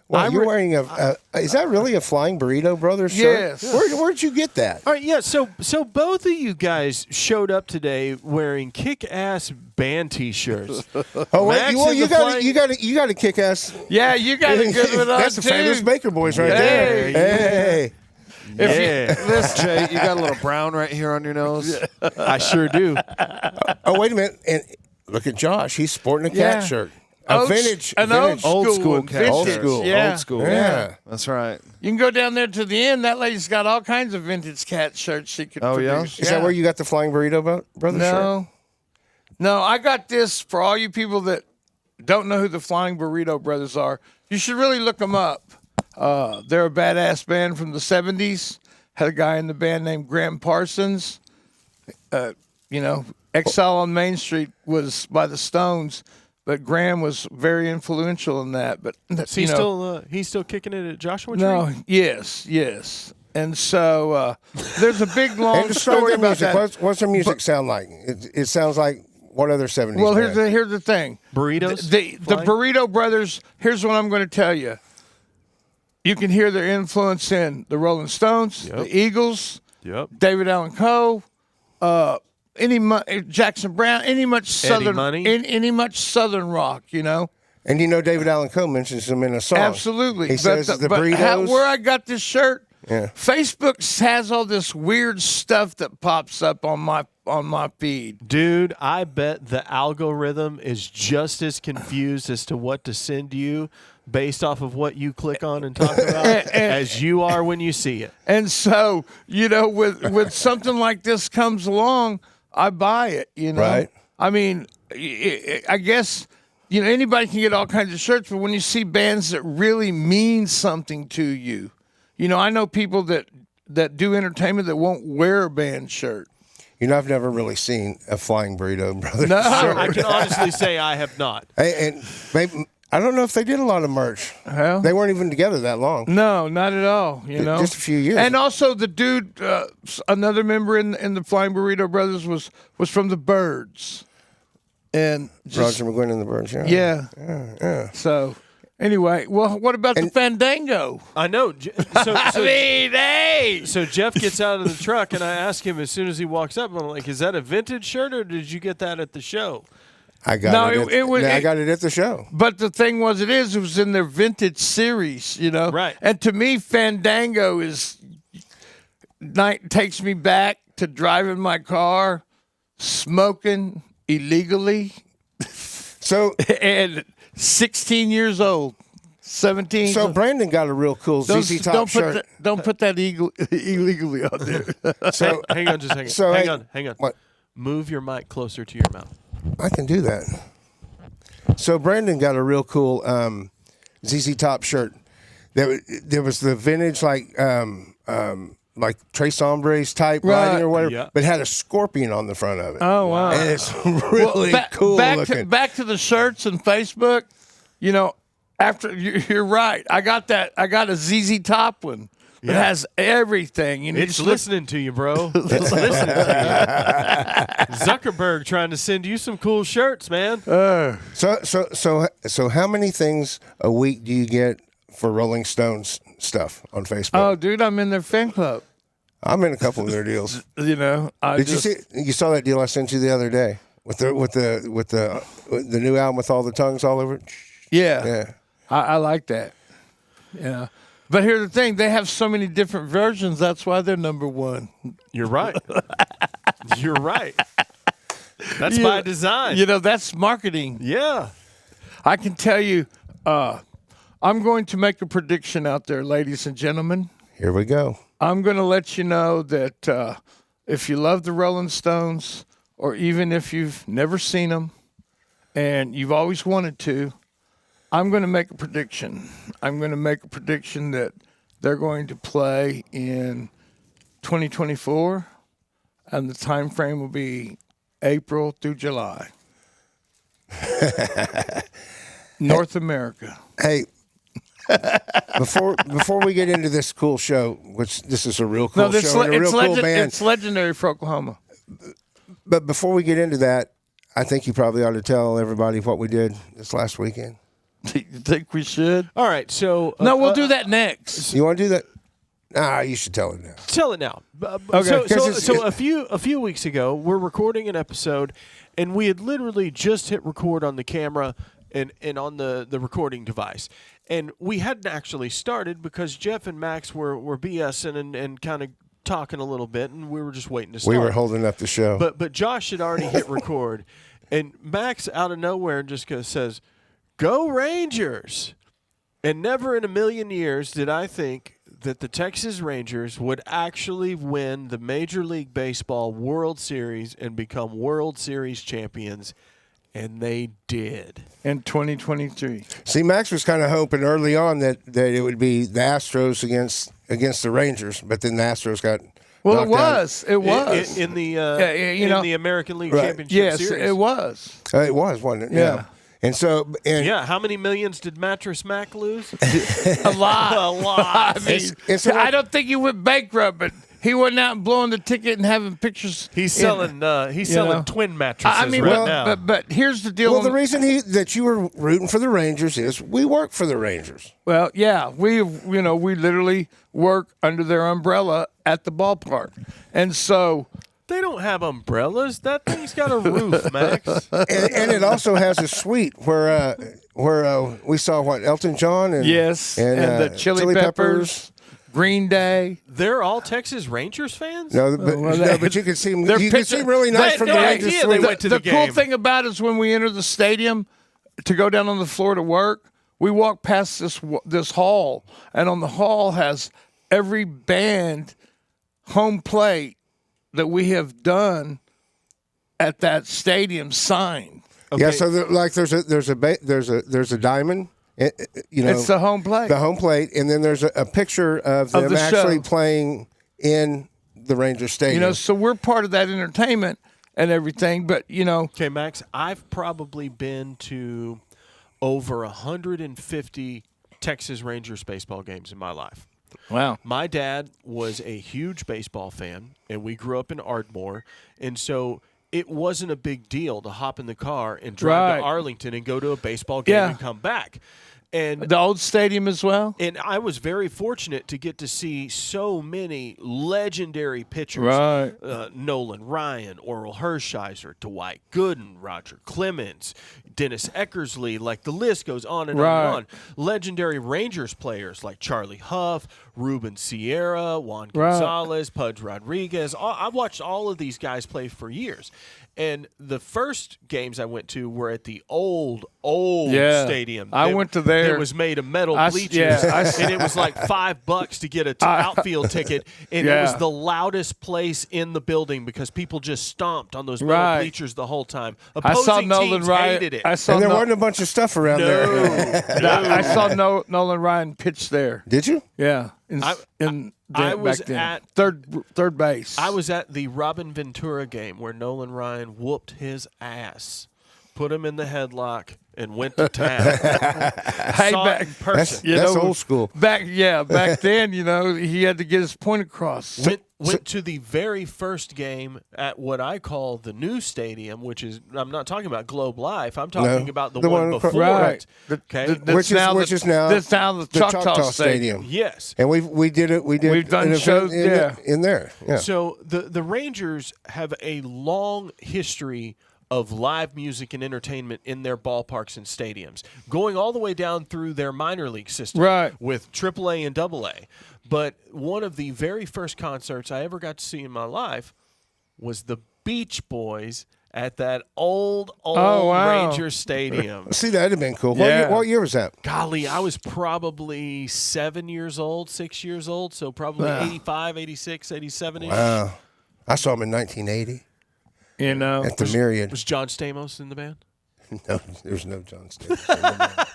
Well, you're wearing is that really a Flying Burrito Brothers shirt? Yes. Where'd you get that? All right, yeah. So both of you guys showed up today wearing kick-ass band T-shirts. Oh, wait, you got a kick-ass. Yeah, you got a good one on That's the too. famous Baker boys right there. Hey. Listen, Jay, you got a little brown right here on your nose. I sure do. Oh, wait a minute. And look at Josh. He's sporting a cat shirt. Vintage. Old school cat Old shirt. school. Yeah. Old school. Yeah. That's right. You can go down there to the end. That lady's got all kinds of vintage cat shirts she could produce. Is that where you got the Flying Burrito Brothers shirt? No, I got this for all you people that don't know who the Flying Burrito Brothers are. You should really look them up. They're a badass band from the 70s. Had a guy in the band named Graham Parsons. Exile on Main Street was by the Stones, but Graham was very influential in that. But He's still kicking it at Joshua Tree? No, yes. And so there's a big long story about that. What's their music sound like? It sounds like what other 70s Well, band? here's the thing. Burritos? The Burrito Brothers, here's what I'm going to tell you. You can hear their influence in the Rolling Stones, the Eagles, David Allan Coe, Jackson Brown, any much southern rock, And David Allan Coe mentions them in a song. Absolutely. He says the burritos. Where I got this shirt, Yeah. Facebook has all this weird stuff that pops up on my feed. Dude, I bet the algorithm is just as confused as to what to send you based off of what you click on and talk about as you are when you see it. And so, with something like this comes along, I buy it, Right. I mean, I guess, anybody can get all kinds of shirts, but when you see bands that really mean something to you, I know people that do entertainment that won't wear a band shirt. I've never really seen a Flying Burrito Brothers No. shirt. I can honestly say I have not. Hey, and maybe, I don't know if they did a lot of merch. Well, They weren't even together that long. No, not at all. Just a few years. And also, the dude, another member in the Flying Burrito Brothers was from the Byrds, and Roger McGuinn and the Byrds. yeah. So anyway, well, what about the Fandango? I know. Hey. So Jeff gets out of the truck, and I ask him as soon as he walks up, I'm like, is that a vintage shirt, or did you get that at the show? I got I got it at the show. But the thing was, it was in their vintage series, Right. And to me, Fandango takes me back to driving my car, smoking illegally, So and 16 years old, 17. So Brandon got a real cool ZZ Top shirt. Don't put that illegally on there. So hang on, just hang on. So, hang on. What? Move your mic closer to your mouth. I can do that. So Brandon got a real cool ZZ Top shirt. There was the vintage like Tres Hombres type writing or whatever, but had a scorpion on the front of it. Oh wow! And it's really cool looking. Back to the shirts and Facebook. After you're right, I got a ZZ Top one. It has everything. It's listening to you, bro. It's listening to you. Zuckerberg trying to send you some cool shirts, man. So how many things a week do you get for Rolling Stones stuff on Facebook? Oh, dude, I'm in their fan club. I'm in a couple of their deals. You see? You saw that deal I sent you the other day with the new album with all the tongues all over it? Yeah. I like that. Yeah. But here's the thing. They have so many different versions. That's why they're number one. You're right. You're right. That's by design. That's marketing. Yeah. I can tell you, I'm going to make a prediction out there, ladies and gentlemen. Here we go. I'm going to let you know that if you love the Rolling Stones, or even if you've never seen them and you've always wanted to, I'm going to make a prediction. I'm going to make a prediction that they're going to play in 2024, and the time frame will be April through July. North America. Hey, before we get into this cool show, which this is a real cool show and a real cool band. It's legendary for Oklahoma. But before we get into that, I think you probably ought to tell everybody what we did this last weekend. Do you think we should? All right, so No, we'll do that next. You want to do that? You should tell it now. tell it now. Okay. So a few weeks ago, we're recording an episode, and we had literally just hit record on the camera and on the recording device. And we hadn't actually started because Jeff and Max were BSing and kind of talking a little bit, and we were just waiting to start. We were holding up the show. But Josh had already hit record, and Max out of nowhere just says, "Go Rangers!" And never in a million years did I think that the Texas Rangers would actually win the Major League Baseball World Series and become World Series champions. And they did. In 2023. See, Max was kind of hoping early on that it would be the Astros against the Rangers, but then the Astros got Well, knocked it was. It was. In the the American League Right. Championship Yes, Series. it was. It was, wasn't it? Yeah. And so, How many millions did Mattress Mac lose? A lot. A lot. I mean, and so I don't think he went bankrupt, but he went out and blowing the ticket and having pictures. He's selling twin mattresses I mean, now. but here's the deal. well, the reason that you were rooting for the Rangers is we work for the Rangers. Well, yeah, we literally work under their umbrella at the ballpark, and so They don't have umbrellas. That thing's got a roof, Max. And it also has a suite where we saw Elton John and the Chili Peppers, Green Day. They're all Texas Rangers fans? No, but you can see them. You can see really nice from the no Rangers idea suite. they went to the cool game. thing about it is when we enter the stadium to go down on the floor to work, we walk past this hall, and on the hall has every band home plate that we have done at that stadium signed. Okay. Yeah, so there's a diamond. It's the home plate. The home plate, and then there's a picture of them the actually show. playing in the Ranger Stadium. So we're part of that entertainment and everything. But Okay, Max, I've probably been to over 150 Texas Rangers baseball games in my life. wow, My dad was a huge baseball fan, and we grew up in Ardmore, and so it wasn't a big deal to hop in the car and drive to Arlington and go to a baseball game and come back. And the old stadium as well. And I was very fortunate to get to see so many legendary pitchers. Right. Nolan Ryan, Oral Hershiser, Dwight Gooden, Roger Clemens, Dennis Eckersley, like the list goes on and on and on. Legendary Rangers players like Charlie Huff, Ruben Sierra, Juan Gonzalez, Pudge Rodriguez. I watched all of these guys play for years. And the first games I went to were at the old stadium. I went to there. It was made of metal bleachers, and it was like $5 to get an outfield ticket, and it was the loudest place in the building because people just stomped on those metal bleachers the whole time. Opposing teams hated it. And there wasn't a bunch of stuff around there. I saw Nolan Ryan pitch there. Did you? Yeah. I was back then. at third base. I was at the Robin Ventura game where Nolan Ryan whooped his ass, put him in the headlock, and went to town. Saw it in person. That's old school. Back then, he had to get his point across. Went to the very first game at what I call the new stadium, which is, I'm not talking about Globe Life. I'm talking about the one before it. Okay, which is now the Choctaw Stadium. Yes, and we did it. We've done shows in there. Yeah. So the Rangers have a long history of live music and entertainment in their ballparks and stadiums, going all the way down through their minor league system with AAA and AA. But one of the very first concerts I ever got to see in my life was the Beach Boys at that old Ranger Stadium. See, that'd have been cool. Yeah. What year was that? Golly, I was probably 6 years old, so probably 85, 86, 87-ish. Wow. I saw him in 1980 at the Myriad. Was John Stamos in the band? No, there's no John Stamos.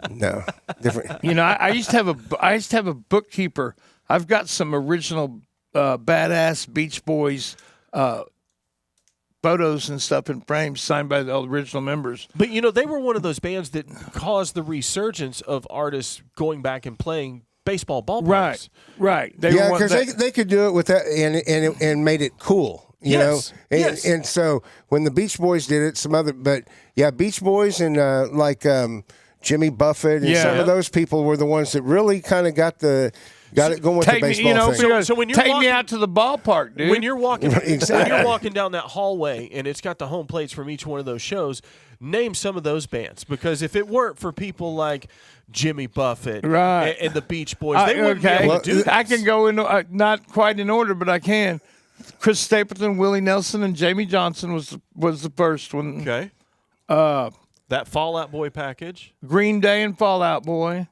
No, different. I used to have a bookkeeper. I've got some original badass Beach Boys photos and stuff in frames signed by the original members. But they were one of those bands that caused the resurgence of artists going back and playing baseball ballparks. Right. Because they could do it with that and made it cool. You know, and so when the Beach Boys did it, but Beach Boys and Jimmy Buffett and some of those people were the ones that really kind of got it going with the baseball thing. So when you're take me out to the ballpark, dude. When you're walking, Exactly. when you're walking down that hallway and it's got the home plates from each one of those shows, name some of those bands, because if it weren't for people like Jimmy Buffett and the Beach Boys, they wouldn't be able to do this. I can go in not quite in order, but I can. Chris Stapleton, Willie Nelson, and Jamie Johnson was the first one. Okay. That Fall Out Boy package. Green Day and Fall Out Boy.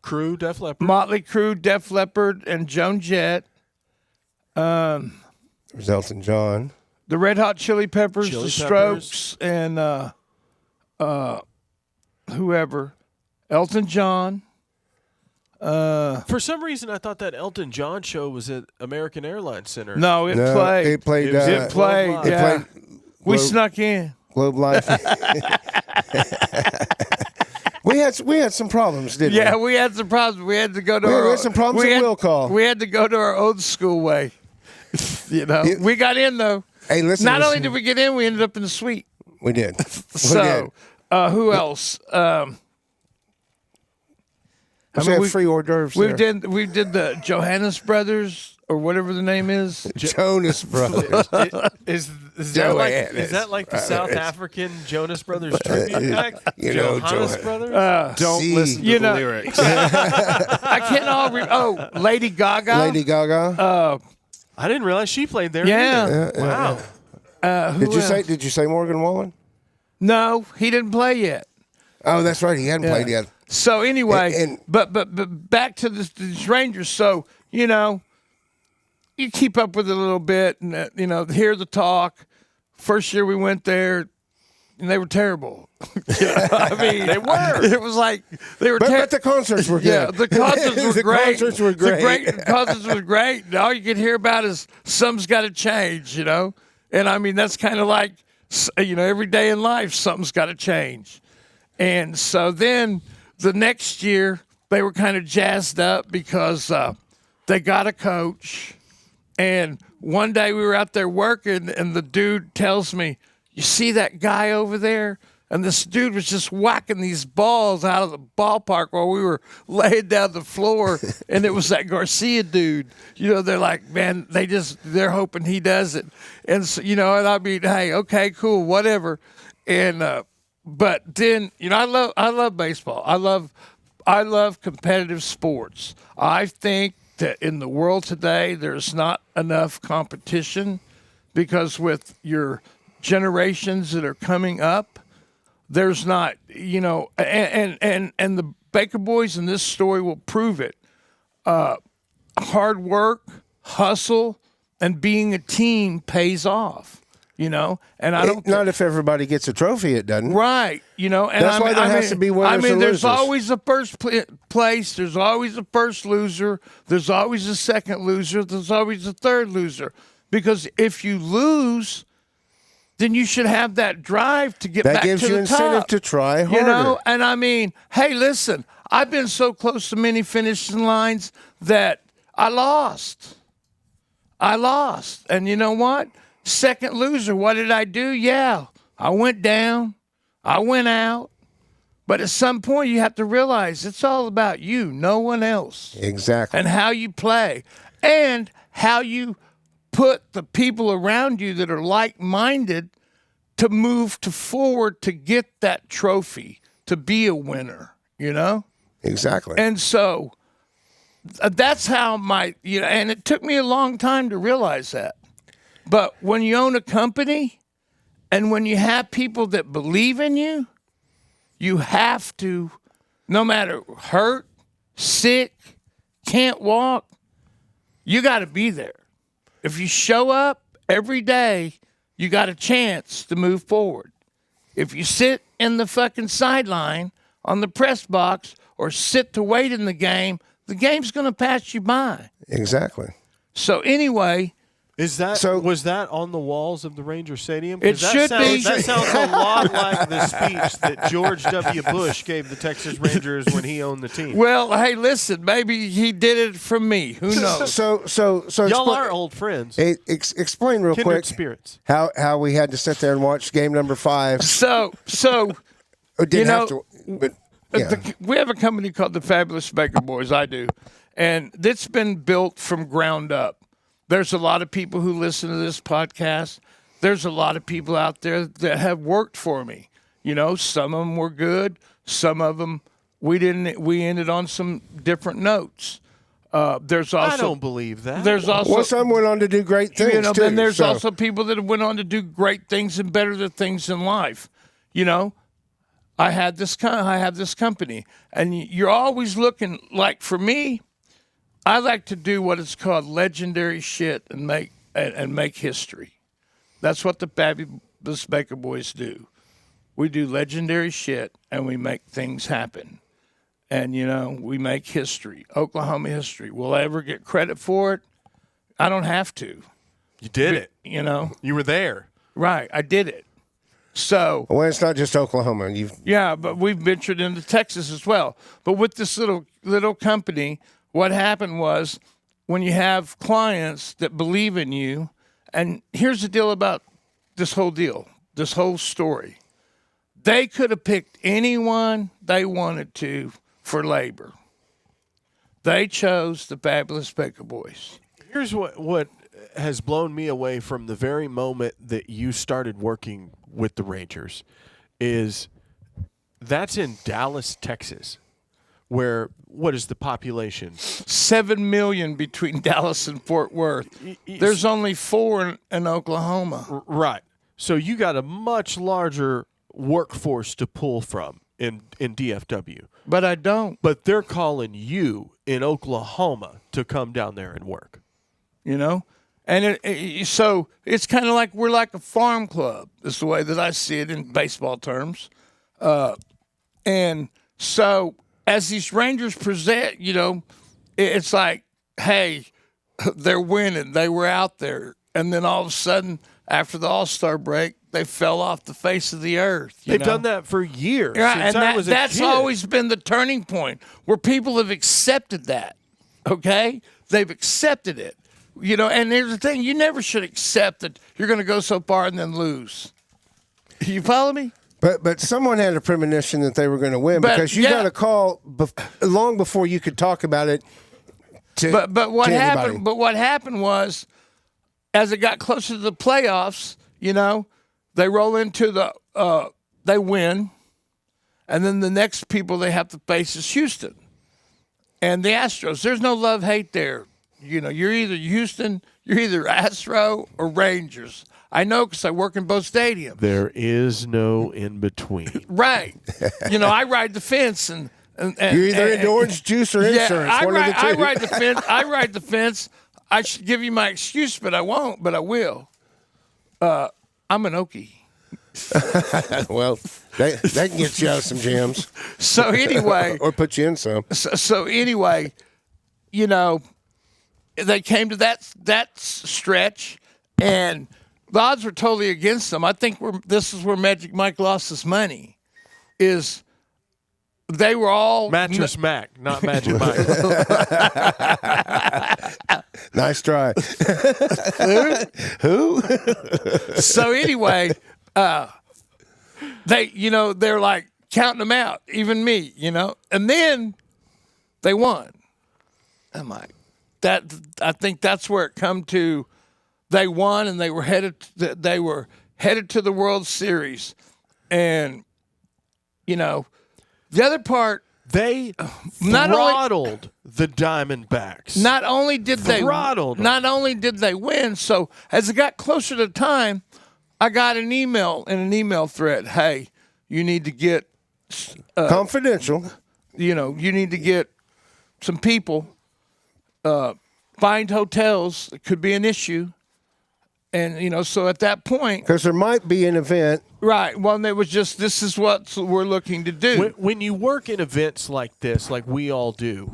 Crew, Def Leppard. Motley Crue, Def Leppard, and Joan Jett. There's Elton John. The Red Hot Chili Peppers, the Strokes, and whoever. Elton John. For some reason, I thought that Elton John show was at American Airlines Center. No, it played. It played. It played. Globe Yeah. Life. We snuck in. Globe Life. We had some problems, didn't we? Yeah, we had some problems. We had to go to We had some problems at will call. We had to go to our old school way. We got in though. Hey, listen. Not only did we get in, we ended up in the suite. We did. So, who else? We had free hors d'oeuvres. We did the Johannes Brothers or whatever the name is. Jonas Brothers. Is that like the South African Jonas Brothers tribute act? Johannes Brothers? Don't listen to the lyrics. I can't all Lady Gaga. Lady Gaga. I didn't realize she played there. Yeah. Either. Wow. Did you say Morgan Wallen? No, he didn't play yet. Oh, that's right. He hadn't played yet. So anyway, And- but back to these Rangers. So you keep up with it a little bit, and hear the talk. First year we went there, and they were terrible. I mean, they were. It was like they were. But the concerts were good. Yeah, the concerts were The great. concerts were great. The concerts were great. And all you could hear about is something's got to change, And I mean, that's kind of like, every day in life, something's got to change. And so then the next year, they were kind of jazzed up because they got a coach. And one day we were out there working, and the dude tells me, "You see that guy over there?" And this dude was just whacking these balls out of the ballpark while we were laying down the floor. And it was that Garcia dude. They're like, man, they're hoping he does it. And so, and I mean, hey, okay, cool, whatever. And but then, I love baseball. I love competitive sports. I think that in the world today, there's not enough competition because with your generations that are coming up, there's not, and the Baker boys in this story will prove it. Hard work, hustle, and being a team pays off. And I don't. Not if everybody gets a trophy, it doesn't. Right. And that's why there has to be winners and there's losers. always a first place. There's always a first loser. There's always a second loser. There's always a third loser. Because if you lose, then you should have that drive to get back to the top. That gives you incentive to try harder. And I mean, hey, listen, I've been so close to many finishing lines that I lost. And you know what? Second loser, what did I do? Yeah, I went down. I went out. But at some point, you have to realize it's all about you, no one else. Exactly. And how you play. And how you put the people around you that are like-minded to move forward to get that trophy, to be a winner, Exactly. And so that's how and it took me a long time to realize that. But when you own a company and when you have people that believe in you, you have to, no matter hurt, sick, can't walk, you got to be there. If you show up every day, you got a chance to move forward. If you sit in the fucking sideline on the press box or sit to wait in the game's going to pass you by. Exactly. So anyway, Was that on the walls of the Ranger Stadium? 'Cause It should be. That sounds a lot like the speech that George W. Bush gave the Texas Rangers when he owned the team. Well, hey, listen, maybe he did it from me. Who knows? So Y'all are old friends. Explain real Kindred quick spirits. how we had to sit there and watch game number 5. So Didn't have to, but yeah. we have a company called the Fabulous Baker Boys. I do, and it's been built from ground up. There's a lot of people who listen to this podcast. There's a lot of people out there that have worked for me. Some of them were good. Some of them we didn't. We ended on some different notes. There's also I don't believe that. There's also some went on to do great things too. And there's also people that went on to do great things and better things in life. I have this company, and you're always looking. Like for me, I like to do what is called legendary shit and make history. That's what the Fabulous Baker Boys do. We do legendary shit and we make things happen. And we make history, Oklahoma history. Will I ever get credit for it? I don't have to. You did it. You were there. Right, I did it. So well, it's not just Oklahoma. But we've ventured into Texas as well. But with this little company, what happened was when you have clients that believe in you, and here's the deal about this whole story. They could have picked anyone they wanted to for labor. They chose the Fabulous Baker Boys. Here's what has blown me away from the very moment that you started working with the Rangers is that's in Dallas, Texas, where what is the population? 7 million between Dallas and Fort Worth. There's only 4 in Oklahoma. Right. So you got a much larger workforce to pull from in DFW. But I don't. But they're calling you in Oklahoma to come down there and work. And so it's kind of like we're like a farm club. Is the way that I see it in baseball terms. And so as these Rangers present, it's like, hey, they're winning. They were out there. And then all of a sudden, after the All-Star break, they fell off the face of the earth. They've done that for years. Right, since I was a that's kid. always been the turning point where people have accepted that, okay? They've accepted it. And here's the thing. You never should accept that you're going to go so far and then lose. You follow me? But someone had a premonition that they were going to win because you got a call long before you could talk about it. But what happened? Anybody. But what happened was, as it got closer to the playoffs, they roll into they win, and then the next people they have to face is Houston and the Astros. There's no love-hate there. You're either Houston, you're either Astro or Rangers. I know because I work in both stadiums. There is no in between. Right. I ride the fence and you're either into orange juice or insurance. I one of the two. I ride the fence. I ride the fence. I should give you my excuse, but I won't. But I will. I'm an Okie. Well, that can get you out of some jams. So anyway, or put you in some. So anyway, they came to that stretch, and the odds were totally against them. I think this is where Magic Mike lost his money. Is they were all Mattress Mac, not Magic Mike. Nice try. Who? So anyway, they're like counting them out, even me, and then they won. I'm like, I think that's where it come to. They won, and they were headed to the World Series, and the other part, they throttled the Diamondbacks. Not only did they win, so as it got closer to time, I got an email in an email thread. Hey, you need to get confidential. You need to get some people. Find hotels. It could be an issue. And, so at that point. Because there might be an event. Right. Well, it was just, this is what we're looking to do. When you work in events like this, like we all do,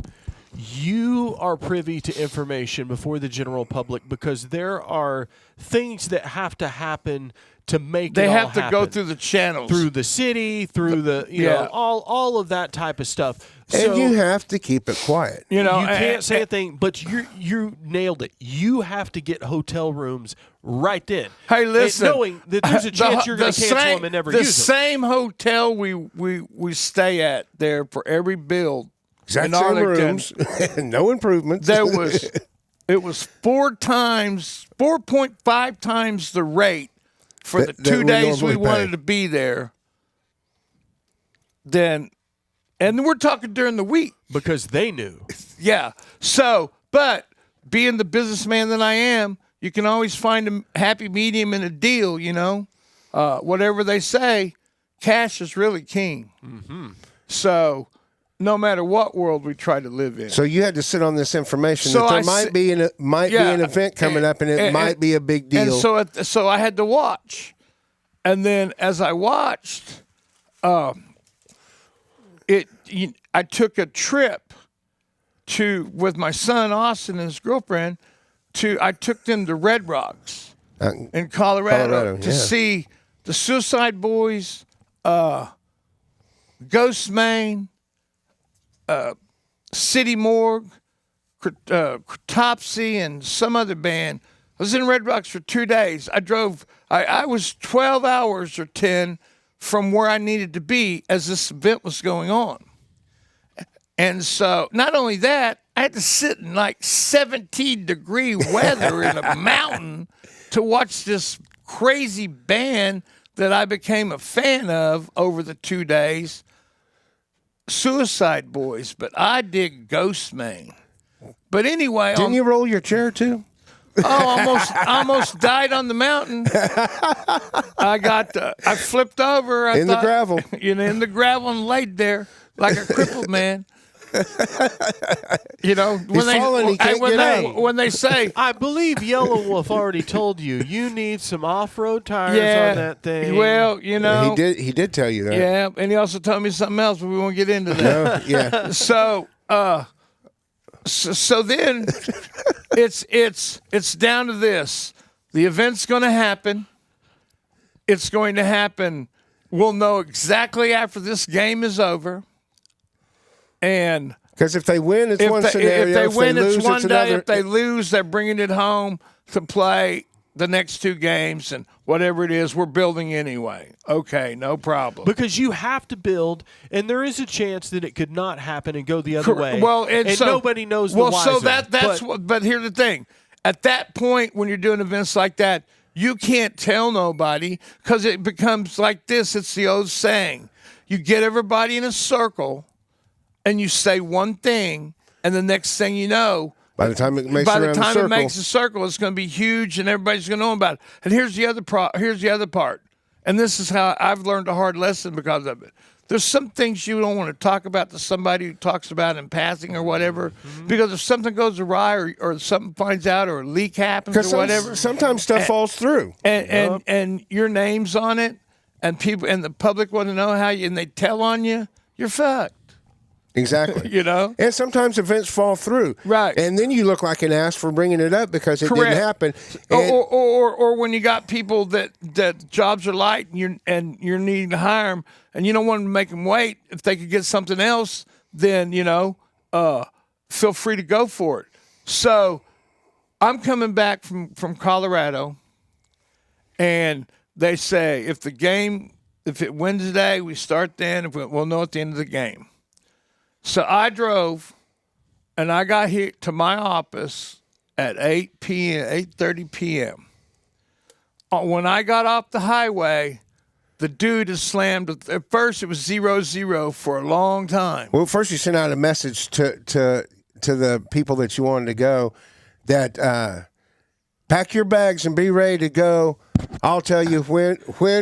you are privy to information before the general public because there are things that have to happen to make They it have all to go happen. through the channels. Through the city, through the you know all of that type of stuff. And you have to keep it quiet. You know, you can't say a thing, but you nailed it. You have to get hotel rooms right then. Hey, listen, knowing that there's a chance you're going to cancel them and never use them. The same hotel we stay at there for every build Exact in same Arlington, rooms, no improvements. It was 4.5 times the rate for the 2 days we wanted to be there. And we're talking during the week. Because they knew. Yeah. So, but being the businessman that I am, you can always find a happy medium in a deal, you know. Whatever they say, cash is really king. Mm-hmm. So, no matter what world we try to live in. So you had to sit on this information that there might be an event coming up, and it might be a big deal. And so I had to watch. And then as I watched, I took a trip with my son Austin and his girlfriend. I took them to Red Rocks in Colorado to see the Suicide Boys, Ghost Main, City Morgue, Cryptopsy, and some other band. I was in Red Rocks for 2 days. I was 12 hours or 10 from where I needed to be as this event was going on. And so not only that, I had to sit in like 17-degree weather in a mountain to watch this crazy band that I became a fan of over the 2 days, Suicide Boys. But I dig Ghost Main. But anyway, didn't you roll your chair too? Almost died on the mountain. I flipped over In the gravel, in the gravel, and laid there like a crippled man. You know, when they say, I believe Yellow Wolf already told you need some off-road tires on that thing. Well, you know, he did tell you that. Yeah, and he also told me something else, but we won't get into that. Yeah. So then it's down to this. The event's going to happen. It's going to happen. We'll know exactly after this game is over. And because if they win, it's one scenario. If they win, lose, it's one day. another. If they lose, they're bringing it home to play the next 2 games, and whatever it is, we're building anyway. Okay, no problem. Because you have to build, and there is a chance that it could not happen and go the other way. Well, and so, nobody knows the wiser. So but here's the thing. At that point, when you're doing events like that, you can't tell nobody because it becomes like this. It's the old saying. You get everybody in a circle, and you say one thing, and the next thing you know, by the time it makes a circle, it's going to be huge, and everybody's going to know about it. And here's the other part, and this is how I've learned a hard lesson because of it. There's some things you don't want to talk about to somebody who talks about in passing or whatever, because if something goes awry or something finds out or a leak happens or whatever, sometimes stuff falls through, and your name's on it, and people and the public want to know how you, and they tell on you, you're fucked. Exactly. You know? And sometimes events fall through. Right. And then you look like an ass for bringing it up because it didn't happen. Or when you got people that jobs are light and you're needing to hire them and you don't want to make them wait. If they could get something else, then, feel free to go for it. So I'm coming back from Colorado, and they say if it Wednesday, we start then. We'll know at the end of the game. So I drove, and I got here to my office at 8:30 p.m. When I got off the highway, the dude has slammed. At first, it was 0-0 for a long time. Well, first you sent out a message to the people that you wanted to go that pack your bags and be ready to go. I'll tell you when,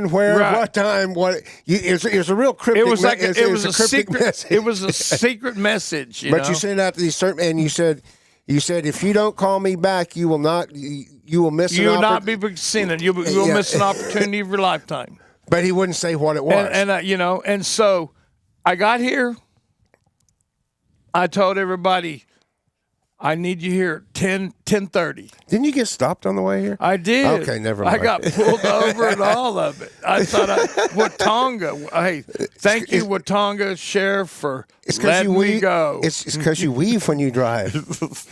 where, what time, what. It was a real cryptic. It was like it was a secret message. It was a secret message. But you sent out these certain, and you said if you don't call me back, you will not. You will miss. You will not be seen, and you will miss an opportunity of your lifetime. But he wouldn't say what it was. And so I got here. I told everybody I need you here at 10:30. Didn't you get stopped on the way here? I did. Okay, never I mind. got pulled over and all of it. I thought Watonga. Hey, thank you, Watonga Sheriff, for letting me go. It's because you weave when you drive.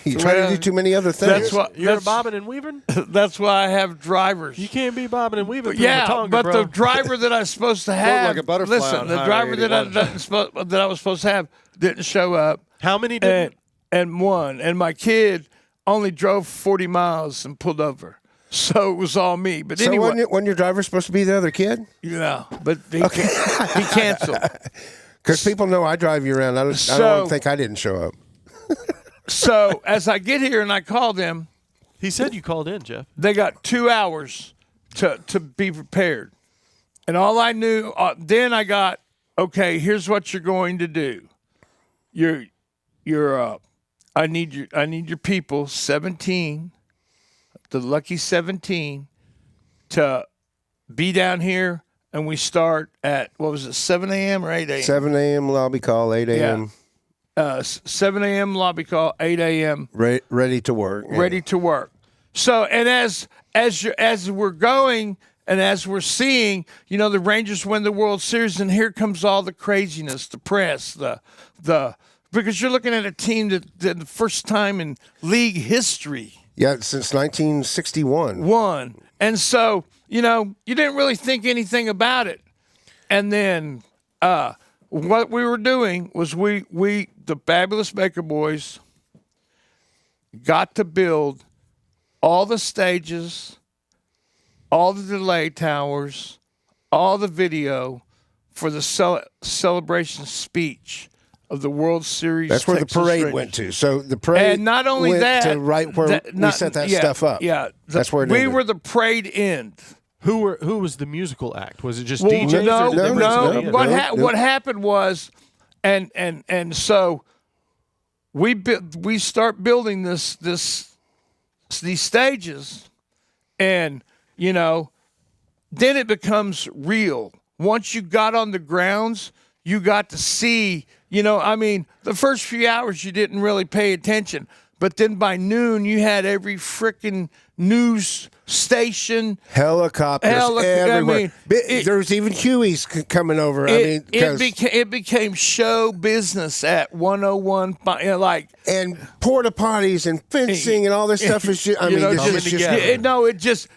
You try to do too many other things. That's what You're bobbing and weaving? That's why I have drivers. You can't be bobbing and weaving. Yeah, Tonga, but bro. the driver that I was supposed to have, like a butterfly listen, on the Highway driver that 81. that I was supposed to have didn't show up. How many did? And one, and my kid only drove 40 miles and pulled over. So it was all me. But So anyway, wasn't your driver supposed to be the other kid? yeah, but he canceled. Because people know I drive you around. I don't think I didn't show up. So as I get here and I call them, He said you called in, Jeff. they got 2 hours to be prepared. And all I knew, then I got, okay, here's what you're going to do. I need your people, 17, the lucky 17, to be down here, and we start at, 7 a.m. or 8 a.m.? 7 a.m. lobby call, 8 a.m. 7 a.m. lobby call, 8 a.m. Ready to work. Ready to work. So, and as we're going and as we're seeing, the Rangers win the World Series, and here comes all the craziness, the press, because you're looking at a team that the first time in league history. Yeah, since 1961. Won. And so, you didn't really think anything about it. And then what we were doing was we the Fabulous Baker Boys, got to build all the stages, all the delay towers, all the video for the celebration speech of the World Series. That's where Texas the parade Rangers. went to. So the parade And not only went that, to right where we set that stuff up. Yeah, That's where it we ended. were the parade end. Who was the musical act? Was it just Well, DJs? no, or did they bring somebody in? What happened was, and so we start building these stages, and then it becomes real. Once you got on the grounds, you got to see. The first few hours you didn't really pay attention, but then by noon you had every frickin' news station. Helicopters everywhere. There's even Hueys coming over. It became show business at 101. And porta potties and fencing and all this stuff is just.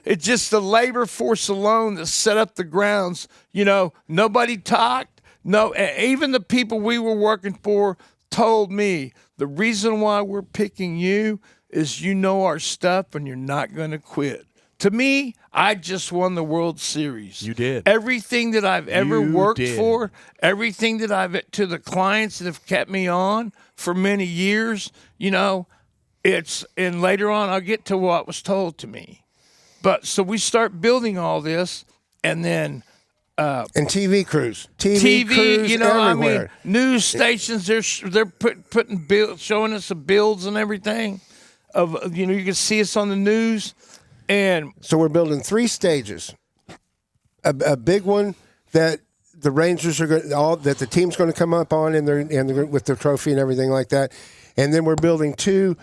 It's just the labor force alone that set up the grounds. Nobody talked. No, even the people we were working for told me the reason why we're picking you is our stuff and you're not going to quit. To me, I just won the World Series. You did. Everything that I've ever worked for, everything that to the clients that have kept me on for many years, and later on I'll get to what was told to me. But so we start building all this, and then and TV crews, TV crews everywhere. News stations, they're putting showing us the builds and everything. You can see us on the news, and so we're building 3 stages. A big one that the Rangers are that the team's going to come up on, and with their trophy and everything like that, and then we're building 2.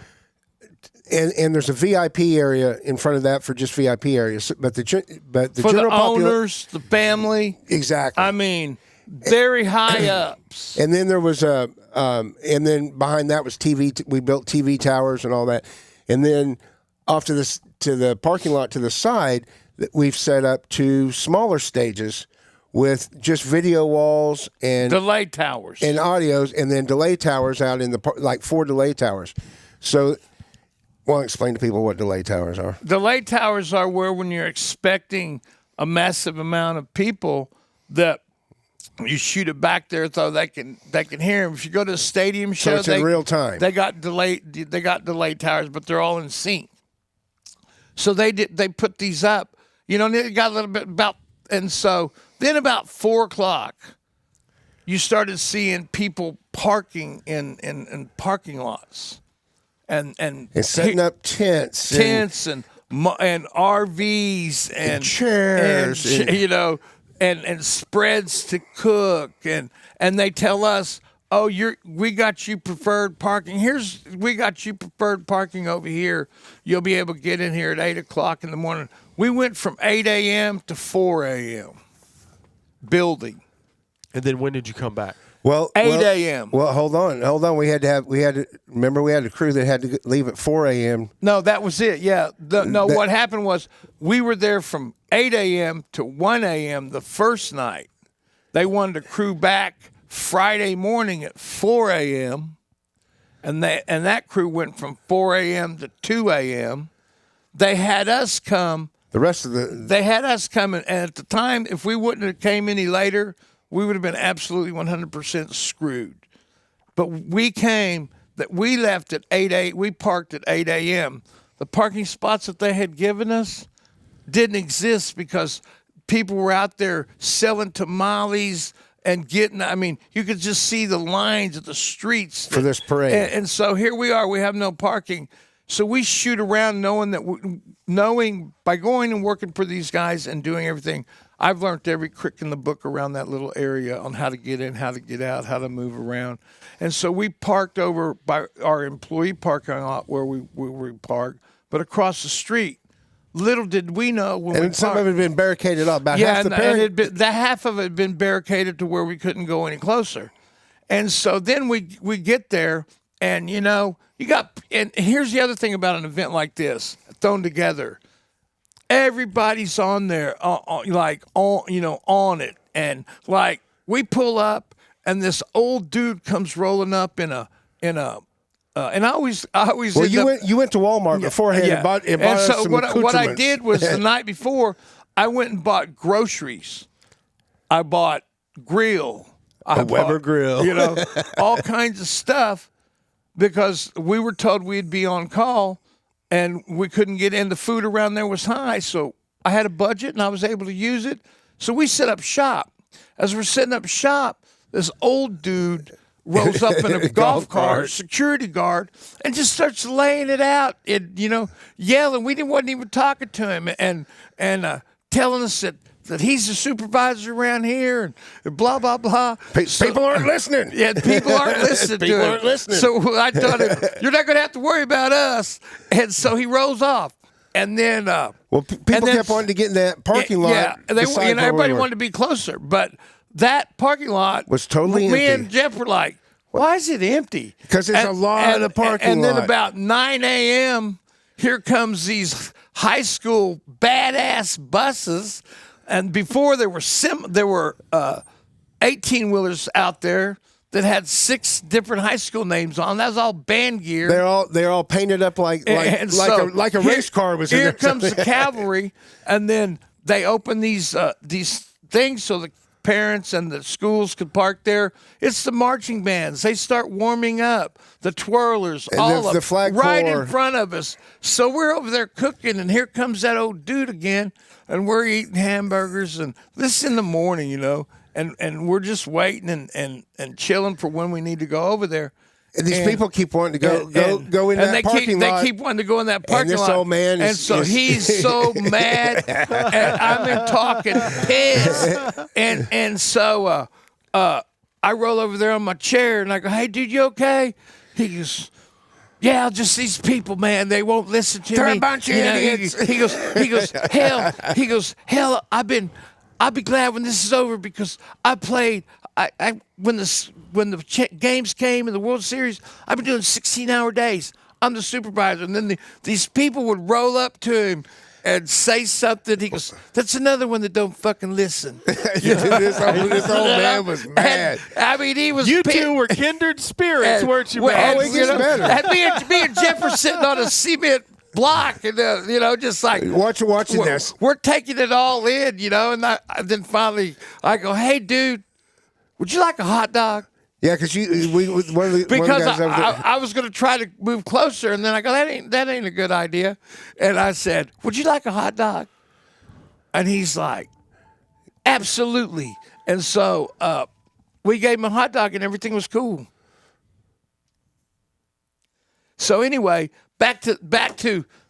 And there's a VIP area in front of that for just VIP areas, but the for general the owners, the family, exactly. Very high ups. And then there was and then behind that was TV. We built TV towers and all that, and then off to the parking lot to the side, we've set up 2 smaller stages with just video walls and delay towers and audios, and then delay towers out in the 4 delay towers. So. Well, explain to people what delay towers are. Delay towers are where when you're expecting a massive amount of people that you shoot it back there so they can hear them. If you go to a stadium show, so it's in real time. They got delay towers, but they're all in sync. So they put these up. They got a little bit about, and so then about 4:00, you started seeing people parking in parking lots. And setting up tents and RVs and chairs and spreads to cook and they tell us oh, we got you preferred parking. We got you preferred parking over here. You'll be able to get in here at 8 o'clock in the morning. We went from 8 a.m. to 4 a.m. building. And then when did you come back? Well, 8 a.m. Well, hold on. We had a crew that had to leave at 4 a.m. No, that was it. Yeah. What happened was we were there from 8 a.m. to 1 a.m. the first night. They wanted to crew back Friday morning at 4 a.m. and that crew went from 4 a.m. to 2 a.m. They had us come. They had us coming, and at the time, if we wouldn't have came any later, we would have been absolutely 100% screwed. But we left at 8 we parked at 8 a.m. The parking spots that they had given us didn't exist because people were out there selling tamales and you could just see the lines of the streets. For this parade. And so here we are, we have no parking. So we shoot around knowing by going and working for these guys and doing everything, I've learned every trick in the book around that little area on how to get in, how to get out, how to move around. And so we parked over by our employee parking lot where we parked, but across the street. Little did we know when some of it had been barricaded up. About half the half of it had been barricaded to where we couldn't go any closer. And so then we get there, and and here's the other thing about an event like this thrown together. Everybody's on there, on it, and like we pull up, and this old dude comes rolling up in a. And I always. Well, you went to Walmart beforehand and bought us so some what I did was the night before, I went and bought groceries. I bought grill. Weber grill. All kinds of stuff because we were told we'd be on call. And we couldn't get in. The food around there was high, so I had a budget, and I was able to use it. So we set up shop. As we're setting up shop, this old dude rolls up in a golf cart, security guard, and just starts laying it out, yelling. We wasn't even talking to him and telling us that he's the supervisor around here and blah, blah, blah. People aren't listening. Yeah, people aren't listening to him. People aren't listening. So I told him, you're not going to have to worry about us. And so he rolls off. And then... people kept wanting to get in that parking lot. Yeah, everybody wanted to be closer. But that parking lot... was totally empty. Me and Jeff were like, why is it empty? Because there's a lot of parking lot. And then about 9 a.m., here comes these high school badass buses... And before there were 18-wheelers out there that had 6 different high school names on. That was all band gear. They're all painted up like a race car was in there. Here comes the cavalry, and then they open these things so the parents and the schools could park there. It's the marching bands. They start warming up. The twirlers, and all the flag right corps. In front of us. So we're over there cooking, and here comes that old dude again. And we're eating hamburgers, and this is in the morning, and we're just waiting and chilling for when we need to go over there. And these people keep wanting to go in that parking lot. They keep wanting to go in that parking lot. And this old man he's so mad, and I'm talking pissed. And so I roll over there on my chair, and I go, "Hey, dude, you okay?" He goes, "Yeah, just these people, man. They won't listen to me. They're a bunch of idiots." He goes, hell. I'll be glad when this is over because I played. When the games came in the World Series, I've been doing 16-hour days. I'm the supervisor, and then these people would roll up to him and say something. He goes, "That's another one that don't fucking listen." This old man was mad. He was. You two were kindred spirits, weren't you? It gets better. And me and Jeff were sitting on a cement block, and just like watching this. We're taking it all in, and then finally I go, "Hey, dude, would you like a hot dog?" Yeah, because one of the guys over there. I was going to try to move closer, and then I go, that ain't a good idea. And I said, "Would you like a hot dog?" And he's like, "Absolutely." And so we gave him a hot dog, and everything was cool. So anyway, back to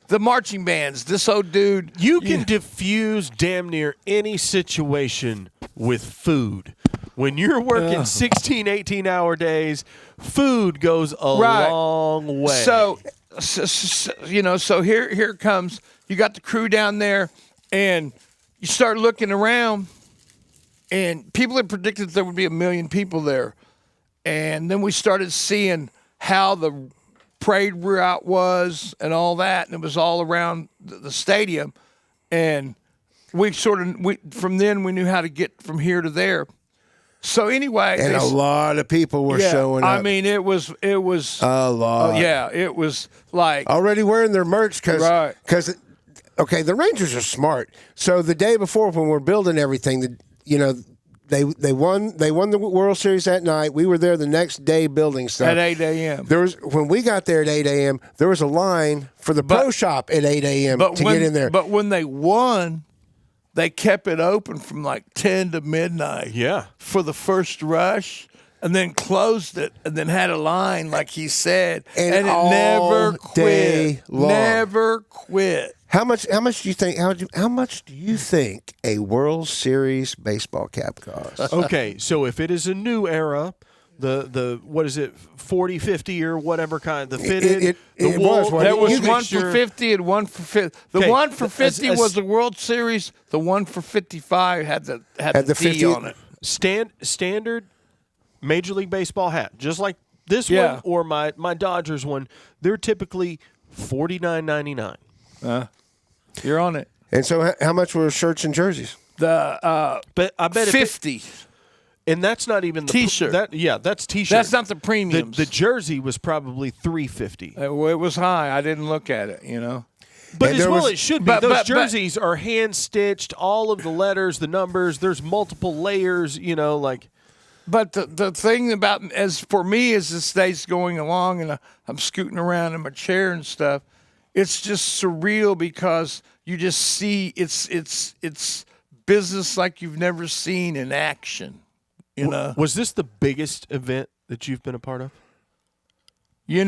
the marching bands. This old dude. You can diffuse damn near any situation with food. When you're working 16, 18-hour days, food goes a long way. So here comes, you got the crew down there, and you start looking around, and people had predicted there would be 1 million people there. And then we started seeing how the parade route was and all that, and it was all around the stadium. And from then we knew how to get from here to there. So anyway, and a lot of people were showing up. I mean, it was a lot. it was like already wearing their merch because the Rangers are smart. So the day before when we're building everything, they won the World Series that night. We were there the next day building stuff at 8 a.m. When we got there at 8 a.m., there was a line for the pro shop at 8 a.m. to get in there. But when they won, they kept it open from like 10 to midnight. Yeah. For the first rush, and then closed it, and then had a line like he said, and it never quit. Never quit. How much do you think? How much do you think a World Series baseball cap costs? Okay, so if it is a new era, the what is it, 40, 50 or whatever kind, the fitted, there was one for 50 and one for 50. The one for 50 was the World Series. The one for 55 had the T on it. Standard Major League Baseball hat, just like this one or my Dodgers one. They're typically $49.99. You're on it. And so, how much were shirts and jerseys? But I bet 50. And that's not even the T-shirt. That's T-shirt. That's not the premiums. The jersey was probably $350. It was high. I didn't look at it. But it should be. Those jerseys are hand stitched. All of the letters, the numbers. There's multiple layers. But the thing about, as for me, as this day's going along and I'm scooting around in my chair and stuff, it's just surreal because you just see it's business like you've never seen in action. Was this the biggest event that you've been a part of? What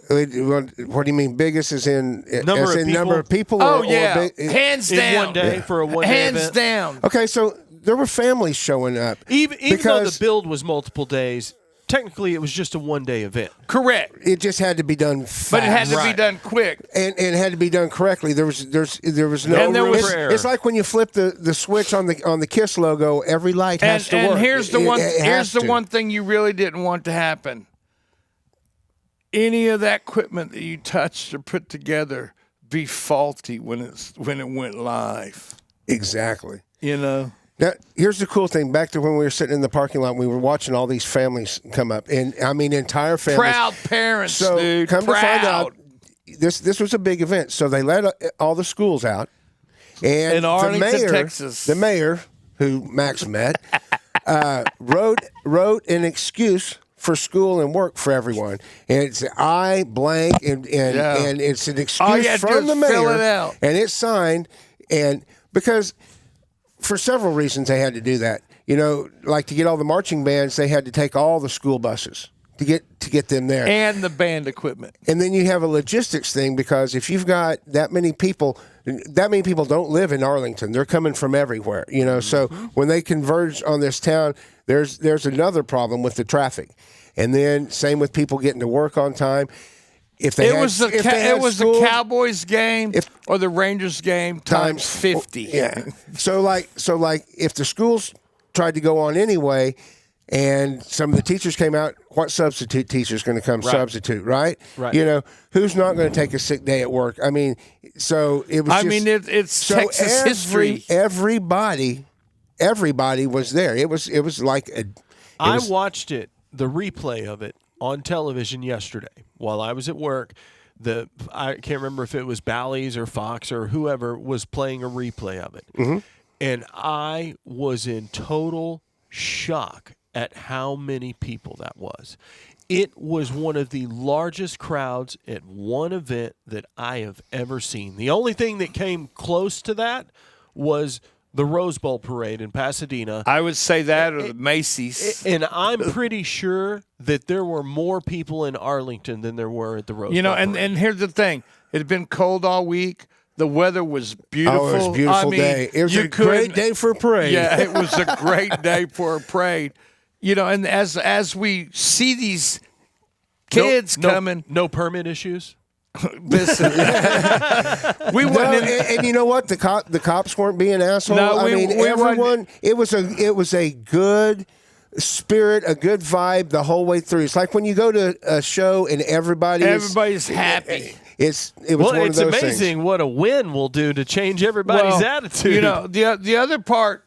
do you mean biggest? As in number of people? Oh, yeah. Hands down. In one day for a one-day event? Hands down. Okay, so there were families showing up. Even though the build was multiple days, technically it was just a one-day event. Correct. It just had to be done fast. But it had to be done quick. And it had to be done correctly. There was no room for error. It's like when you flip the switch on the KISS logo, every light has to work. And here's the one thing you really didn't want to happen. Any of that equipment that you touched or put together be faulty when it went live. Exactly. Now, here's the cool thing. Back to when we were sitting in the parking lot, we were watching all these families come up, and I mean entire families. Proud parents, so dude. Come to find out, this was a big event. So they let all the schools out, and in Arlington, Texas, the mayor, who Max met, wrote an excuse for school and work for everyone, and it's I blank, and it's an excuse from the mayor, fill it out. And it's signed, and because. For several reasons, they had to do that. Like to get all the marching bands, they had to take all the school buses to get them there, and the band equipment. And then you have a logistics thing because if you've got that many people don't live in Arlington. They're coming from everywhere. So when they converge on this town, there's another problem with the traffic, and then same with people getting to work on time. It was the Cowboys game or the Rangers game times 50. Yeah. So if the schools tried to go on anyway, and some of the teachers came out, what substitute teacher is going to come substitute, right? Right. Who's not going to take a sick day at work? I mean, so it was. It's Texas history. Everybody was there. It was like I watched the replay of it on television yesterday while I was at work. I can't remember if it was Bally's or Fox or whoever was playing a replay of it. Mm-hmm. And I was in total shock at how many people that was. It was one of the largest crowds at one event that I have ever seen. The only thing that came close to that was the Rose Bowl parade in Pasadena. I would say that or the Macy's. And I'm pretty sure that there were more people in Arlington than there were at the Rose Bowl parade. And here's the thing. It had been cold all week. The weather was beautiful. Oh, it was a beautiful day. It was a great day for a parade. Yeah, it was a great day for a parade. and as we see these kids coming, no permit issues. listen, we No, wouldn't. and you know what? The cops weren't being assholes. No, I mean, we everyone. It was a good spirit, a good vibe the whole way through. It's like when you go to a show and everybody's happy. It was Well, one it's of those amazing things. what a win will do to change everybody's attitude. The other part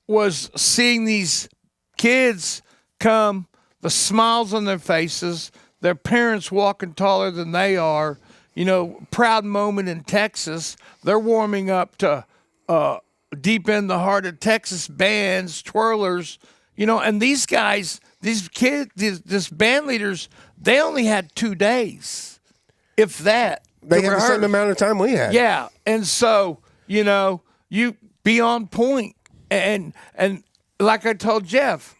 was seeing these kids come, the smiles on their faces, their parents walking taller than they are. Proud moment in Texas. They're warming up to deep in the heart of Texas bands, twirlers. And these guys, these kids, these band leaders, they only had 2 days, if that. They to had the same rehearse. amount of time we had. Yeah, and so you be on point, and like I told Jeff,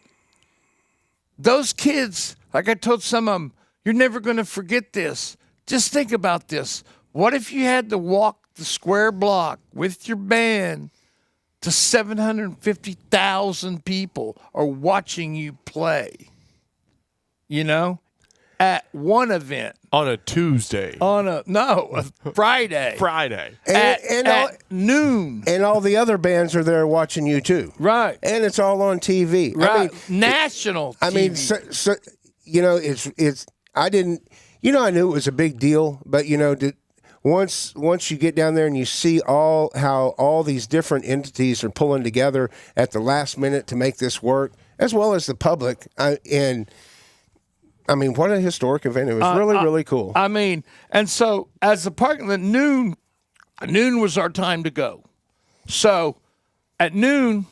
those kids, like I told some of them, you're never going to forget this. Just think about this. What if you had to walk the square block with your band to 750,000 people are watching you play? At one event. On a Tuesday. A Friday. Friday. At noon. And all the other bands are there watching you too. Right. And it's all on TV. Right. National TV. I mean, it's. I didn't. I knew it was a big deal, but once you get down there and you see how all these different entities are pulling together at the last minute to make this work, as well as the public, what a historic event! It was really cool. I mean, and so as the parking lot, noon was our time to go. So at noon,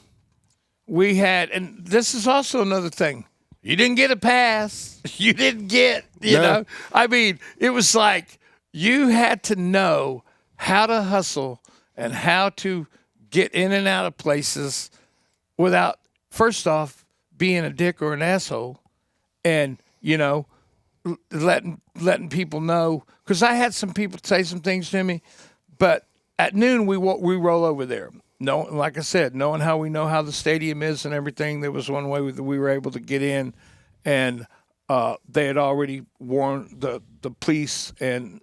we had, and this is also another thing. You didn't get a pass. You didn't get, know. I mean, it was like you had to know how to hustle and how to get in and out of places without, first off, being a dick or an asshole, and letting people know. Because I had some people say some things to me, but at noon we roll over there. No, like I said, knowing how we know how the stadium is and everything, there was one way we were able to get in, and they had already warned the police and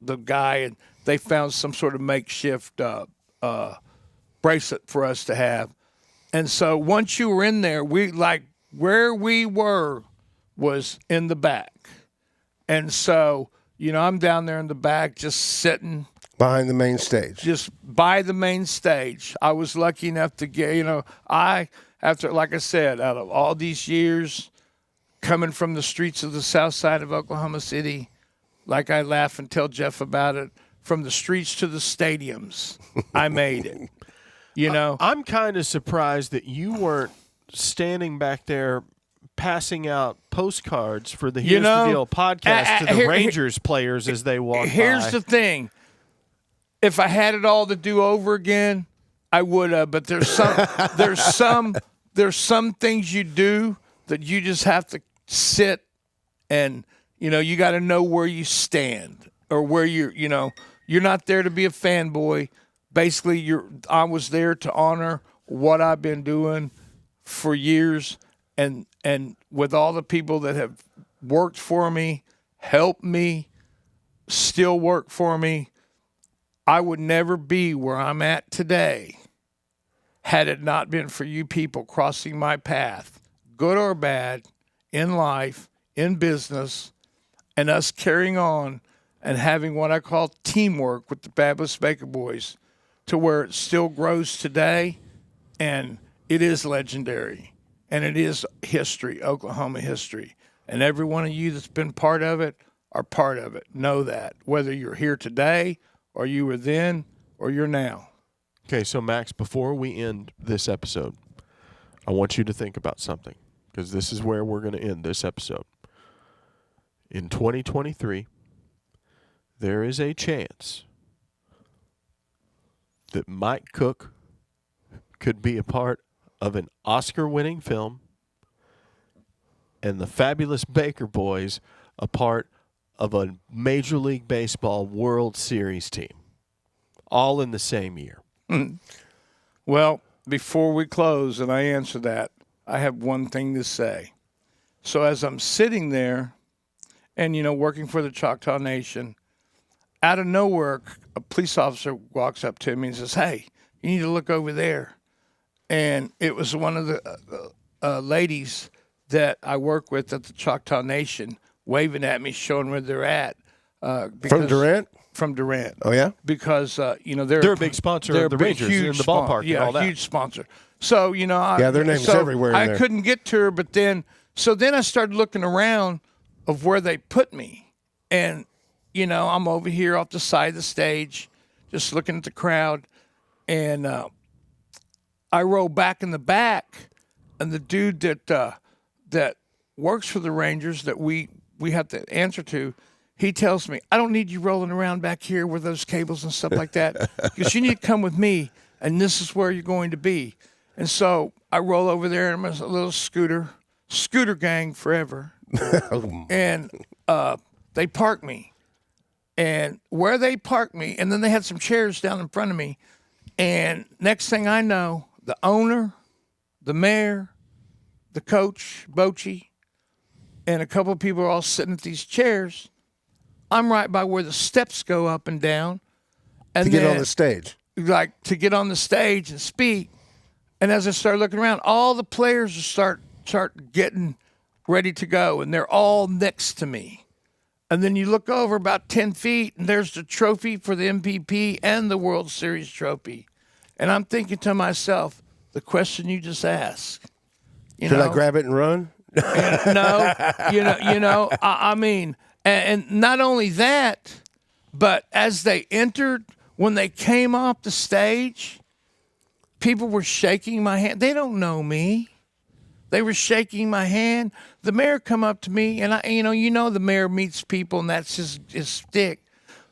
the guy, and they found some sort of makeshift bracelet for us to have. And so once you were in there, where we were was in the back. And so, I'm down there in the back just sitting Behind the main stage. Just by the main stage. I was lucky enough to get, after, like I said, out of all these years coming from the streets of the south side of Oklahoma City, like I laugh and tell Jeff about it, from the streets to the stadiums, I made it. I'm kind of surprised that you weren't standing back there passing out postcards for the Here's the Deal podcast to the Rangers players as they walk by. Here's the thing. If I had it all to do over again, I would have. But there's some things you do that you just have to sit and you got to know where you stand or where you're not there to be a fanboy. Basically, I was there to honor what I've been doing for years, and with all the people that have worked for me, helped me, still work for me. I would never be where I'm at today had it not been for you people crossing my path, good or bad, in life, in business, and us carrying on and having what I call teamwork with the Fabulous Baker Boys to where it still grows today, and it is legendary, and it is history, Oklahoma history. And every one of you that's been part of it are part of it. Know that, whether you're here today or you were then, or you're now. Okay, so Max, before we end this episode, I want you to think about something, because this is where we're going to end this episode. In 2023, there is a chance that Mike Cook could be a part of an Oscar-winning film and the Fabulous Baker Boys a part of a Major League Baseball World Series team, all in the same year. Well, before we close and I answer that, I have one thing to say. So as I'm sitting there and, working for the Choctaw Nation, out of nowhere, a police officer walks up to me and says, "Hey, you need to look over there." And it was one of the ladies that I work with at the Choctaw Nation waving at me, showing where they're at. From Durant? From Durant. Oh, yeah? Because, They're a big sponsor of the Rangers in the ballpark and all that. Huge sponsor. So, their name's everywhere in I there. couldn't get to her, but then I started looking around of where they put me. And, I'm over here off the side of the stage, just looking at the crowd. And I roll back in the back, and the dude that works for the Rangers that we have to answer to, he tells me, "I don't need you rolling around back here with those cables and stuff like that, because you need to come with me, and this is where you're going to be." And so I roll over there, and I'm a little scooter gang forever. And they park me. And where they parked me, and then they had some chairs down in front of me, and next thing I know, the owner, the mayor, the coach, Bochy, and a couple of people are all sitting at these chairs. I'm right by where the steps go up and down. And to get on the stage. Like, to get on the stage and speak. And as I start looking around, all the players start getting ready to go, and they're all next to me. And then you look over about 10 feet, and there's the trophy for the MVP and the World Series trophy. And I'm thinking to myself, the question you just asked. Should I grab it and run? No, I mean, and not only that, but as they entered, when they came off the stage, people were shaking my hand. They don't know me. They were shaking my hand. The mayor come up to me, and the mayor meets people, and that's his stick.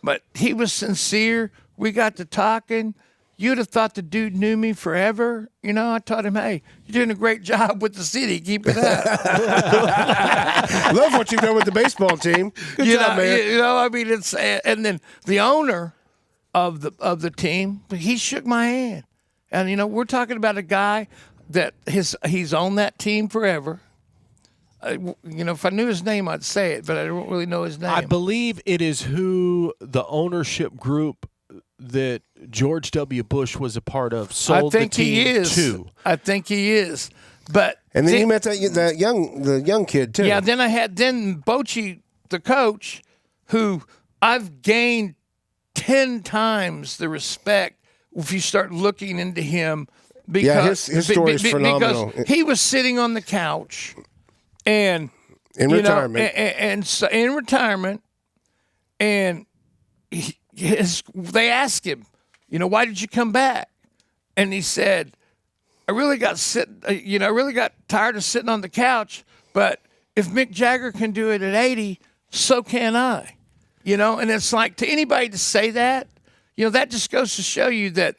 But he was sincere. We got to talking. You'd have thought the dude knew me forever. I taught him, "Hey, you're doing a great job with the city. Keep it up." Love what you've done with the baseball team. Good job, man. It's and then the owner of the team, he shook my hand, and we're talking about a guy that he's on that team forever. If I knew his name, I'd say it, but I don't really know his name. I believe it is who the ownership group that George W. Bush was a part of sold the team to. I think he is. But and then you met the young kid too. Yeah. Then Bochy, the coach, who I've gained 10 times the respect if you start looking into him. Because, his story is phenomenal. Because he was sitting on the couch, and in retirement, in retirement, and they asked him, "Why did you come back?" And he said, "I really got tired of sitting on the couch, but if Mick Jagger can do it at 80, so can I." And it's like, to anybody to say that, that just goes to show you that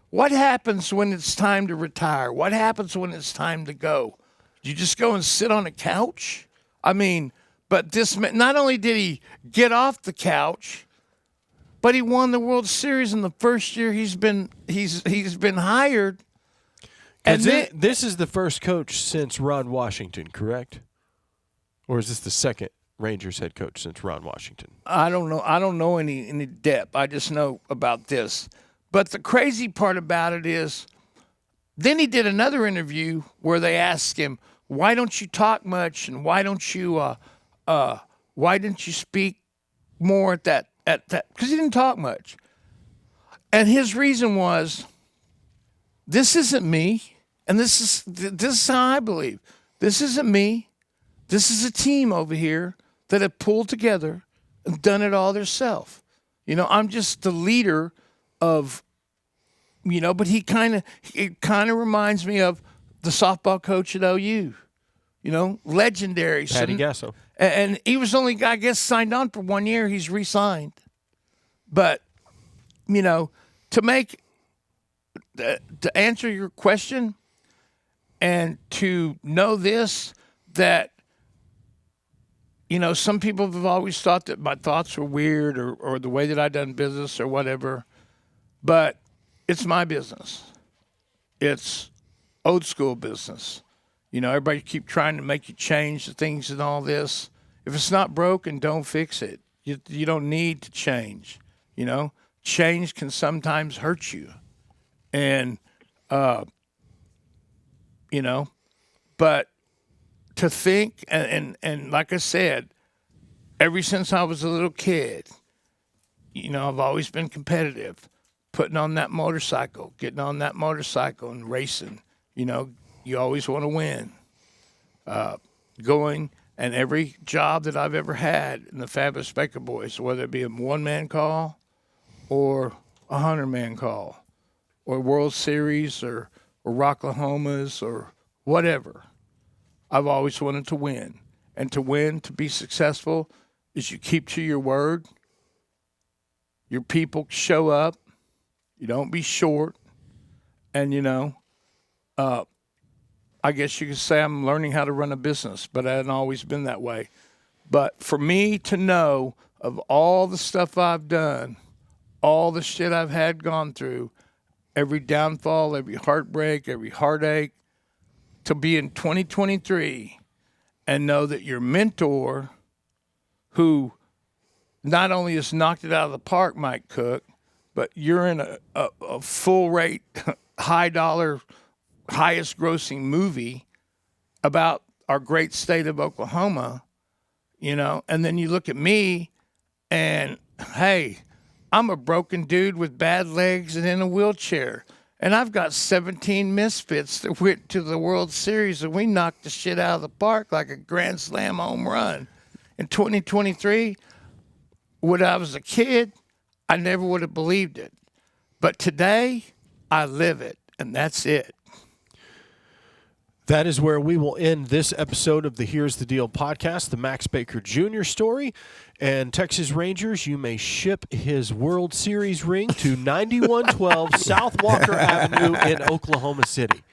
what happens when it's time to retire? What happens when it's time to go? You just go and sit on a couch? I mean, but this, not only did he get off the couch, but he won the World Series in the first year he's been hired. And this is the first coach since Ron Washington, correct? Or is this the second Rangers head coach since Ron Washington? I don't know. I don't know any depth. I just know about this. But the crazy part about it is, then he did another interview where they asked him, "Why don't you talk much, and why didn't you speak more at that?" Because he didn't talk much. And his reason was, "This isn't me, and this is how I believe. This isn't me. This is a team over here that have pulled together and done it all themselves. I'm just the leader of, but it kind of reminds me of the softball coach at OU, legendary. Patty Gasso. And he was only, I guess, signed on for 1 year. He's re-signed. But, to answer your question and to know this, that, some people have always thought that my thoughts were weird or the way that I done business or whatever. But it's my business. It's old school business. You know, everybody keep trying to make you change the things and all this. If it's not broken, don't fix it. You don't need to change. You know, change can sometimes hurt you. And, you know, but to think, and like I said, ever since I was a little kid, you know, I've always been competitive. Putting on that motorcycle, getting on that motorcycle and racing. You know, you always want to win. Going, and every job that I've ever had in the Fabulous Baker Boys, whether it be a one-man call or a 100-man call or World Series or Rocklahomas or whatever, I've always wanted to win. And to win, to be successful, is you keep to your word. Your people show up. You don't be short. And, you know, I guess you could say I'm learning how to run a business, but I hadn't always been that way. But for me to know of all the stuff I've done, all the shit I've had gone through, every downfall, every heartbreak, every heartache, to be in 2023 and know that your mentor, who not only has knocked it out of the park, Mike Cook, but you're in a full rate, high dollar, highest grossing movie about our great state of Oklahoma, you know, and then you look at me and, hey, I'm a broken dude with bad legs and in a wheelchair. And I've got 17 misfits that went to the World Series and we knocked the shit out of the park like a grand slam home run. In 2023, when I was a kid, I never would have believed it. But today, I live it, and that's it. That is where we will end this episode of the Here's the Deal podcast, the Max Baker Jr. story. And Texas Rangers, you may ship his World Series ring to 9112 South Walker Avenue in Oklahoma City.